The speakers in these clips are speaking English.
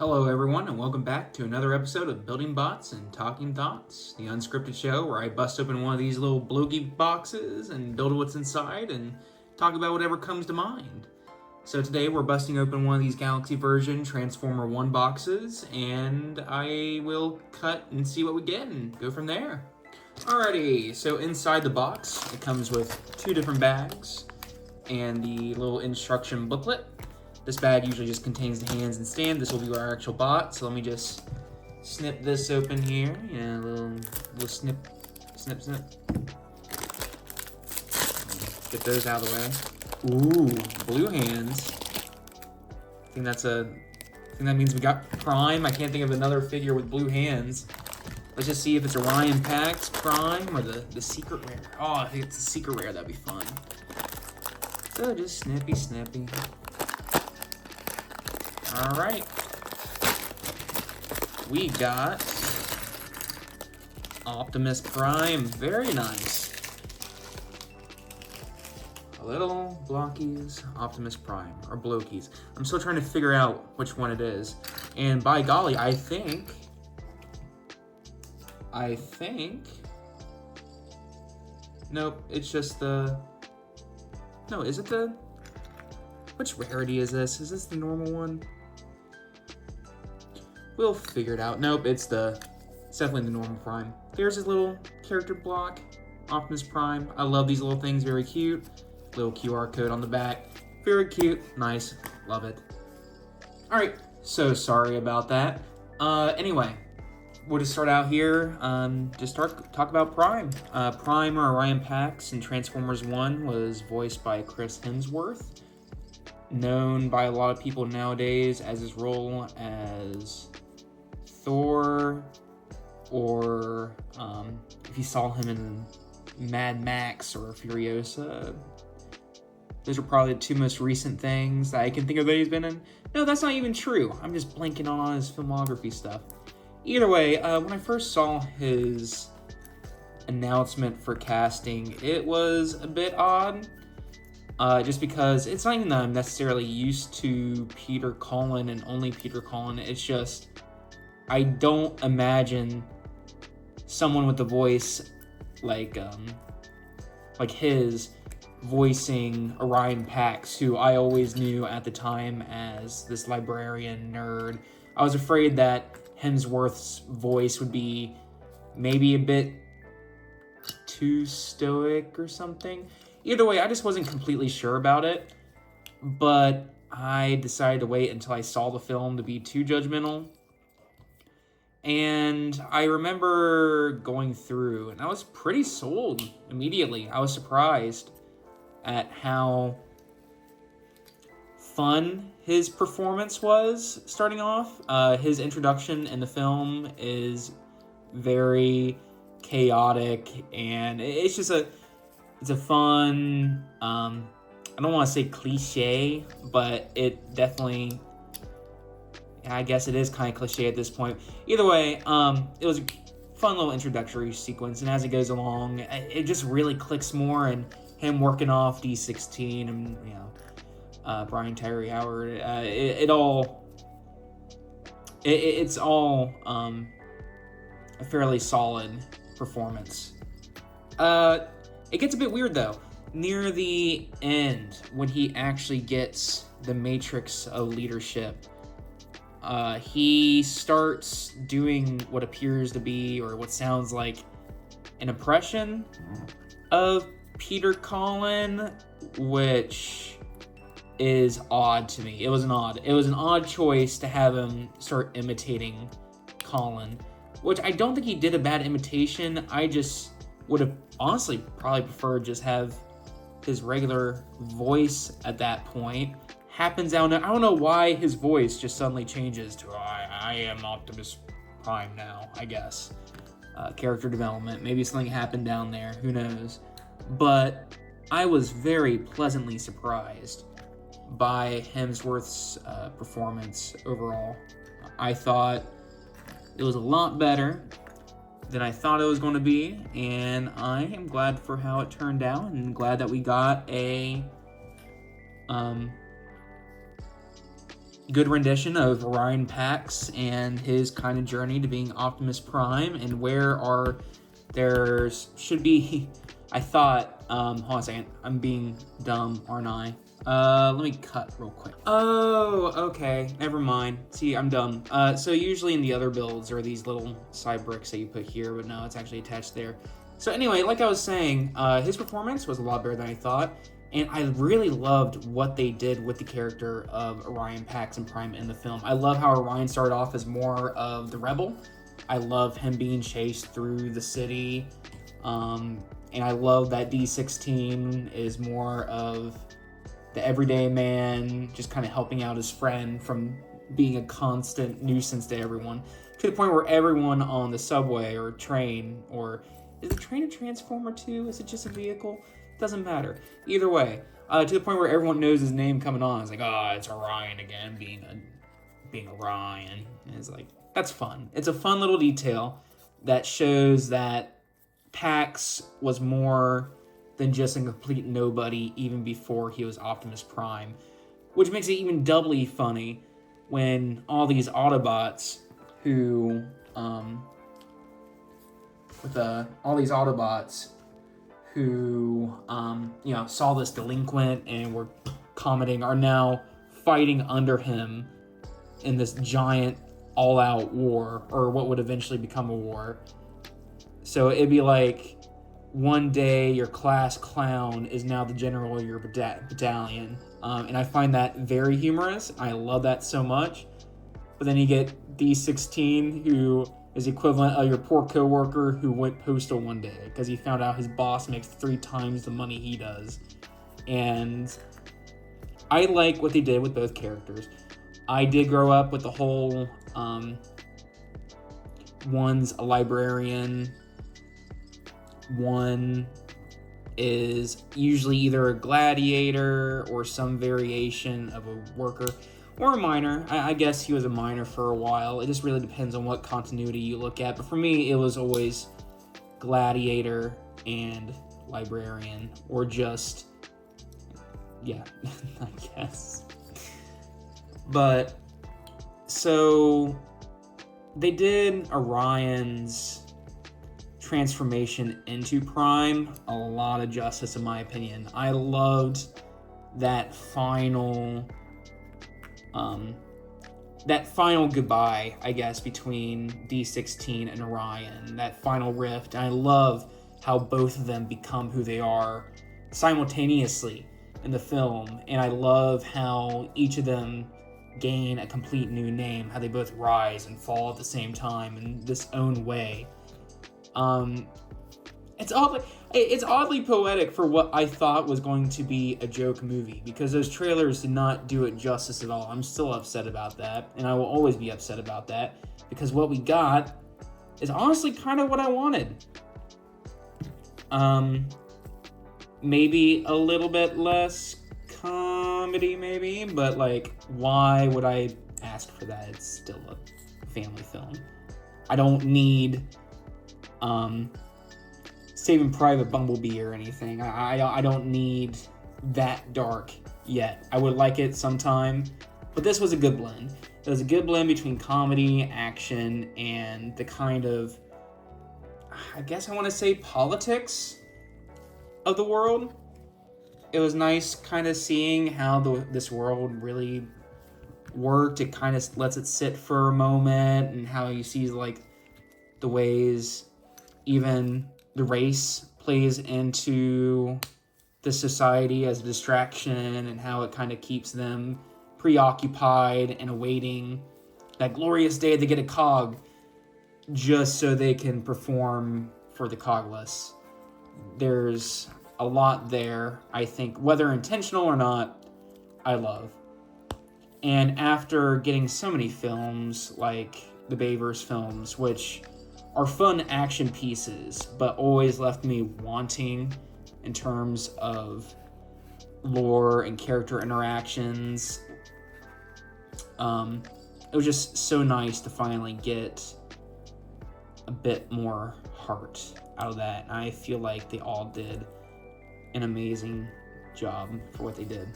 Hello everyone and welcome back to another episode of Building Bots and Talking Thoughts, the unscripted show where I bust open one of these little Blokees boxes and build what's inside and talk about whatever comes to mind. So today we're busting open one of these Galaxy version Transformer 1 boxes and I will cut and see what we get and go from there. Alrighty, so inside the box it comes with two different bags and the little instruction booklet. This bag usually just contains the hands and stand. This will be our actual bot. So let me just snip this open here. Yeah, a little snip. Get those out of the way. Ooh, blue hands. I think that means we got Prime. I can't think of another figure with blue hands. Let's just see if it's Orion Pax Prime or the secret rare. Oh, I think it's the secret rare. That'd be fun. So just snippy. Alright, we got Optimus Prime, very nice. A little Blokees Optimus Prime, or Blokees. I'm still trying to figure out which one it is. And by golly, I think, nope, it's just no, is it which rarity is this? Is this the normal one? We'll figure it out. Nope, it's definitely the normal Prime. There's his little character block, Optimus Prime. I love these little things, very cute. Little QR code on the back. Very cute, nice, love it. All right, so sorry about that. Anyway, we'll just start out here. Just talk about Prime. Prime or Orion Pax in Transformers 1 was voiced by Chris Hemsworth, known by a lot of people nowadays as his role as Thor, or if you saw him in Mad Max or Furiosa. Those are probably the two most recent things that I can think of that he's been in. No, that's not even true. I'm just blanking on his filmography stuff. Either way, when I first saw his announcement for casting, it was a bit odd. Just because it's not even that I'm necessarily used to Peter Cullen and only Peter Cullen. It's just, I don't imagine someone with a voice like his voicing Orion Pax, who I always knew at the time as this librarian nerd. I was afraid that Hemsworth's voice would be maybe a bit too stoic or something. Either way, I just wasn't completely sure about it, but I decided to wait until I saw the film to be too judgmental. And I remember going through, and I was pretty sold immediately. I was surprised at how fun his performance was starting off. His introduction in the film is very chaotic, and it's just it's a fun, I don't want to say cliche, but it definitely, I guess it is kind of cliche at this point. Either way, it was a fun little introductory sequence, and as it goes along, it just really clicks more, and him working off D16 and, Brian Tyree Howard, it's all a fairly solid performance. It gets a bit weird though. Near the end, when he actually gets the matrix of leadership, he starts doing what appears to be, or what sounds like, an impression of Peter Cullen, which is odd to me. It was an odd choice to have him start imitating Cullen, which I don't think he did a bad imitation. I just would have honestly probably preferred just have his regular voice at that point. Happens out, I don't know why his voice just suddenly changes to I am Optimus Prime now, I guess. Character development, maybe something happened down there, who knows. But I was very pleasantly surprised by Hemsworth's performance overall. I thought it was a lot better than I thought it was going to be, and I am glad for how it turned out, and glad that we got a good rendition of Orion Pax and his kind of journey to being Optimus Prime, and should be, I thought, hold on a second, I'm being dumb, aren't I? Let me cut real quick. Oh, okay, never mind. See, I'm dumb. So usually in the other builds are these little side bricks that you put here, but no, it's actually attached there. So anyway, like I was saying, his performance was a lot better than I thought, and I really loved what they did with the character of Orion Pax and Prime in the film. I love how Orion started off as more of the rebel. I love him being chased through the city, and I love that D16 is more of the everyday man, just kind of helping out his friend from being a constant nuisance to everyone, to the point where everyone on the subway or train, or is the train a transformer too? Is it just a vehicle? Doesn't matter. Either way, to the point where everyone knows his name coming on. It's like, it's Orion again, being Orion. And it's like, that's fun. It's a fun little detail that shows that Pax was more than just a complete nobody even before he was Optimus Prime, which makes it even doubly funny when all these Autobots who saw this delinquent and were commenting are now fighting under him in this giant all-out war, or what would eventually become a war. So it'd be like, one day your class clown is now the general of your battalion. And I find that very humorous. I love that so much. But then you get D16, who is the equivalent of your poor coworker who went postal one day because he found out his boss makes 3 times the money he does. And I like what they did with both characters. I did grow up with the whole one's a librarian, one is usually either a gladiator or some variation of a worker or a miner. I guess he was a miner for a while. It just really depends on what continuity you look at. But for me, it was always gladiator and librarian, or just, yeah, I guess. But, so, they did Orion's transformation into Prime a lot of justice, in my opinion. I loved that final goodbye, I guess, between D16 and Orion, that final rift. And I love how both of them become who they are simultaneously in the film, and I love how each of them gain a complete new name, how they both rise and fall at the same time in this own way. It's oddly poetic for what I thought was going to be a joke movie, because those trailers did not do it justice at all. I'm still upset about that, and I will always be upset about that, because what we got is honestly kind of what I wanted. Maybe a little bit less comedy, maybe, but like, why would I ask for that? It's still a family film. I don't need Saving Private Bumblebee or anything. I don't need that dark yet. I would like it sometime, but this was a good blend. It was a good blend between comedy, action, and the kind of, I guess I want to say, politics of the world. It was nice kind of seeing how this world really worked. It kind of lets it sit for a moment, and how you see like the ways even the race plays into the society as a distraction, and how it kind of keeps them preoccupied and awaiting that glorious day they get a cog just so they can perform for the cogless. There's a lot there, I think, whether intentional or not, I love. And after getting so many films like the Bayverse films, which are fun action pieces, but always left me wanting in terms of lore and character interactions, it was just so nice to finally get a bit more heart out of that. And I feel like they all did an amazing job for what they did.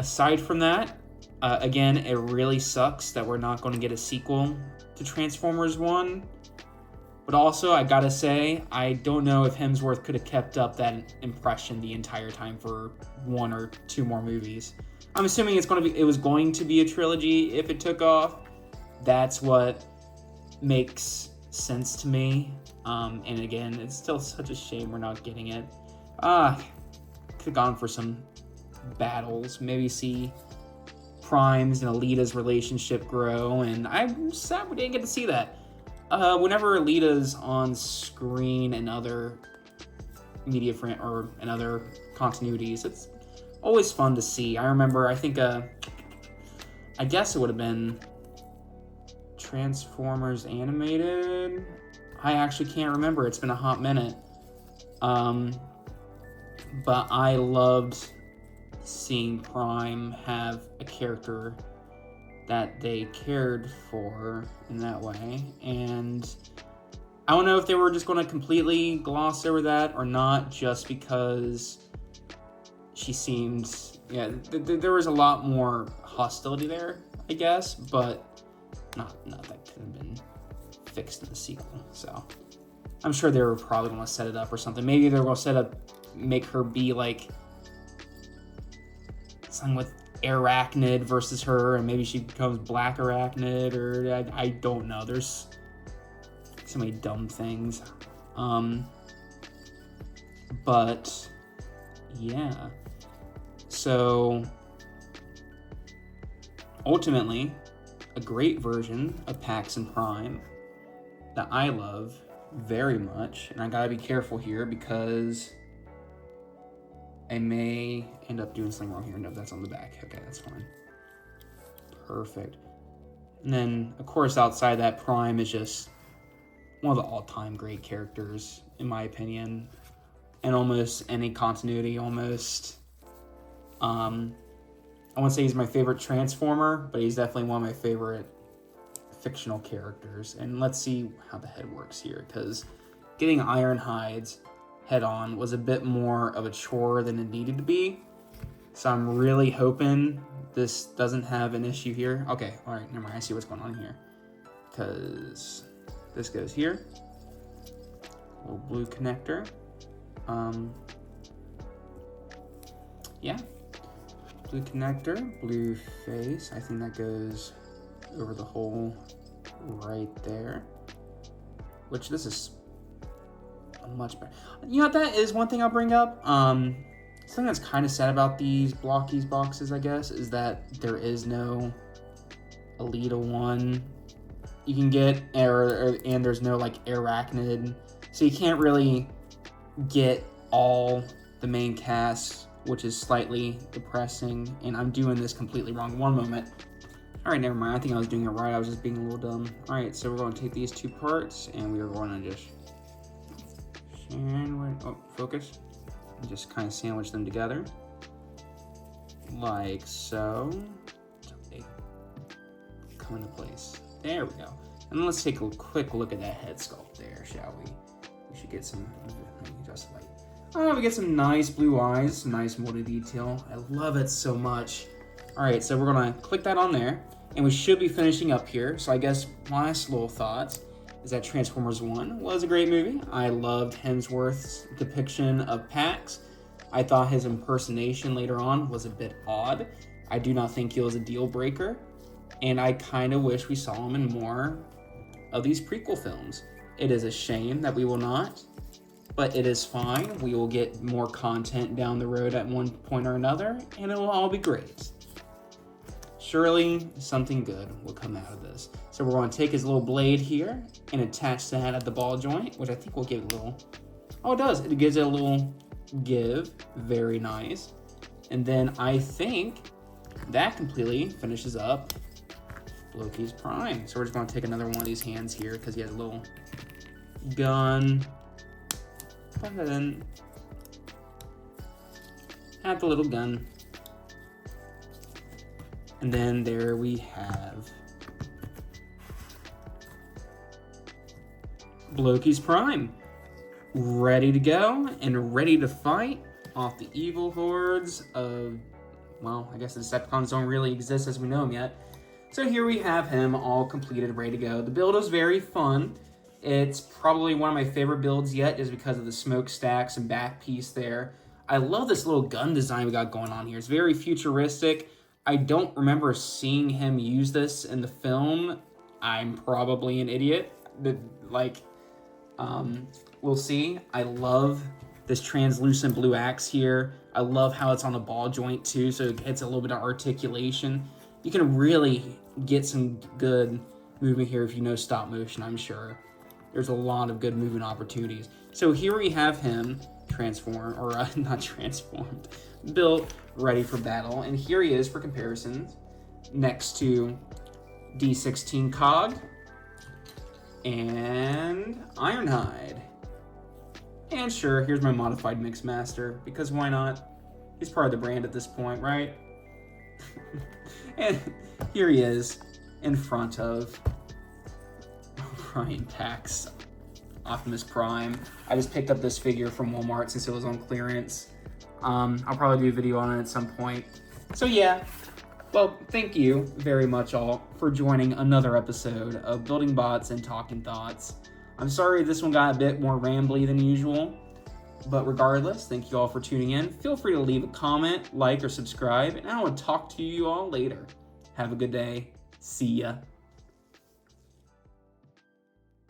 Aside from that, again, it really sucks that we're not going to get a sequel to Transformers 1. But also, I gotta say, I don't know if Hemsworth could have kept up that impression the entire time for 1 or 2 more movies. I'm assuming it was going to be a trilogy if it took off. That's what makes sense to me. And again, it's still such a shame we're not getting it. Could have gone for some battles. Maybe see Prime's and Alita's relationship grow. And I'm sad we didn't get to see that. Whenever Alita's on screen in other media or in other continuities, it's always fun to see. I remember, I guess it would have been Transformers Animated. I actually can't remember. It's been a hot minute. But I loved seeing Prime have a character that they cared for in that way. And I don't know if they were just going to completely gloss over that or not, just because she seemed, there was a lot more hostility there, I guess, but not that could have been fixed in the sequel. So I'm sure they were probably going to set it up or something. Maybe they were going to make her be like something with Arachnid versus her, and maybe she becomes Black Arachnid, or I don't know. There's so many dumb things. But yeah. So ultimately, a great version of Pax and Prime that I love very much, and I gotta be careful here because I may end up doing something wrong here. No, that's on the back. Okay, that's fine. Perfect. And then, of course, outside that, Prime is just one of the all-time great characters, in my opinion. In almost any continuity, almost. I wouldn't say he's my favorite Transformer, but he's definitely one of my favorite fictional characters. And let's see how the head works here, because getting Ironhide's head on was a bit more of a chore than it needed to be. So I'm really hoping this doesn't have an issue here. Okay, all right, never mind. I see what's going on here. Because this goes here. Little blue connector. Yeah. Blue connector, blue face. I think that goes over the hole right there. Which this is much better. You know what, that is one thing I'll bring up. Something that's kind of sad about these Blokees boxes, I guess, is that there is no Alita 1 you can get, and there's no like Arachnid, so you can't really get all the main cast, which is slightly depressing. And I'm doing this completely wrong. One moment. All right, never mind. I think I was doing it right. I was just being a little dumb. All right, so we're going to take these two parts and we are going to just focus. And just kind of sandwich them together like so. They come into place. There we go. And let's take a quick look at that head sculpt there, shall we? We should get some just light. Oh, we get some nice blue eyes, some nice molded detail. I love it so much. All right, so we're gonna click that on there, and we should be finishing up here. So I guess last little thoughts is that Transformers 1 was a great movie. I loved Hemsworth's depiction of Pax. I thought his impersonation later on was a bit odd. I do not think he was a deal breaker, and I kind of wish we saw him in more of these prequel films. It is a shame that we will not, but it is fine. We will get more content down the road at one point or another, and it will all be great. Surely something good will come out of this. So we're going to take his little blade here and attach that at the ball joint, which I think will give it a little... Oh, it does. It gives it a little give. Very nice. And then I think that completely finishes up Blokees Prime. So we're just going to take another one of these hands here because he has a little gun. Put that in. Add the little gun. And then there we have Blokees Prime, ready to go and ready to fight off the evil hordes of well, I guess the Decepticons don't really exist as we know them yet. So here we have him all completed, ready to go. The build is very fun. It's probably one of my favorite builds yet, just because of the smokestacks and back piece there. I love this little gun design we got going on here. It's very futuristic. I don't remember seeing him use this in the film. I'm probably an idiot. But, like, we'll see. I love this translucent blue axe here. I love how it's on the ball joint too, so it gets a little bit of articulation. You can really get some good movement here if you know stop motion, I'm sure. There's a lot of good movement opportunities. So here we have him transformed, or not transformed, built, ready for battle. And here he is for comparisons next to D16 Cog and Ironhide. And sure, here's my modified Mixmaster, because why not? He's part of the brand at this point, right? And here he is in front of Ryan Pack's Optimus Prime. I just picked up this figure from Walmart since it was on clearance. I'll probably do a video on it at some point. So yeah, well, thank you very much all for joining another episode of Building Bots and Talking Thoughts. I'm sorry this one got a bit more rambly than usual, but regardless, thank you all for tuning in. Feel free to leave a comment, like, or subscribe, and I will talk to you all later. Have a good day. See ya.